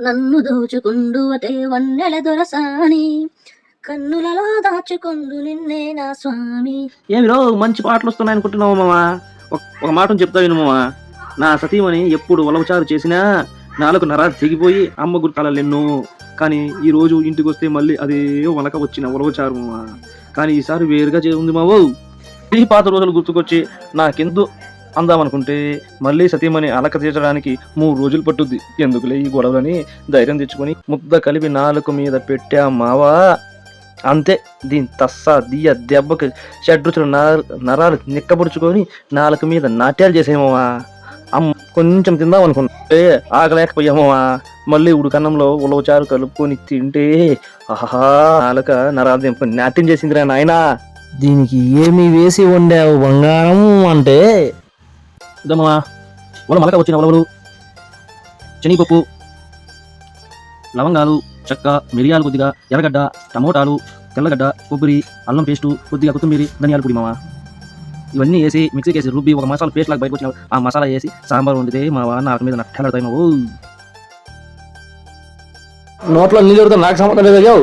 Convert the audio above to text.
నన్ను దోచుకుండువటే వన్నెల దొరసాని, కన్నులలో దాచుకుందు నిన్నే నా స్వామి. ఏమిరో మంచి పాటలు వస్తున్నాయి అనుకుంటున్నావు మావా? ఒక మాటను చెప్తా విను మావా. నా సతీమణి ఎప్పుడు ఉలవచారు చేసినా నాలుగు నరాలు తెగిపోయి అమ్మ గుర్తాలెన్నో. కానీ ఈ రోజు ఇంటికి వస్తే మళ్ళీ అదే వలక వచ్చిన ఉలవచారు మావా. కానీ ఈసారి వేరుగా ఉంది మావో. ఈ పాత రోజులు గుర్తుకొచ్చి నాకెందు అందామనుకుంటే మళ్ళీ సతీమణి అలక తీర్చడానికి 3 రోజులు పట్టుద్ది. ఎందుకులే ఈ గొడవలని ధైర్యం తెచ్చుకొని ముద్ద కలిపి నాలుక మీద పెట్టా మావా. అంతే, దీని తస్సా దియ్య దెబ్బకి షడ్రుచులు నరాలు నిక్కబుడుచుకొని నాలుక మీద నాట్యాలు చేసేమోవా. అమ్మ కొంచెం తిందాం అనుకుంటే ఆగలేకపోయామోవా. మళ్ళీ ఉడుకన్నంలో ఉలవచారు కలుపుకొని తింటే ఆహా, నాలుక నరాలు దింపుకొని నాట్యం చేసిందిరా నాయనా. దీనికి ఏమి వేసి వండావు బంగారం అంటే? ఇదమ్మా మలక వచ్చిన ఉలవలు, శనగపప్పు, లవంగాలు, చెక్క, మిరియాలు కొద్దిగా, ఎర్రగడ్డ, టమోటాలు, తెల్లగడ్డ, కొబ్బరి, అల్లం పేస్టు, కొద్దిగా కొత్తిమీర, ధనియాల పొడి మావా. ఇవన్నీ వేసి మిక్సీకి వేసి రుబ్బి ఒక మసాలా పేస్ట్ లాగా బయటకు వచ్చిన ఆ మసాలా వేసి సాంబార్ వండితే మావా నాకు మీద నట్టలాడతాయి మావు. నోట్లో నీళ్ళు నాకు సంబంధం లేదు.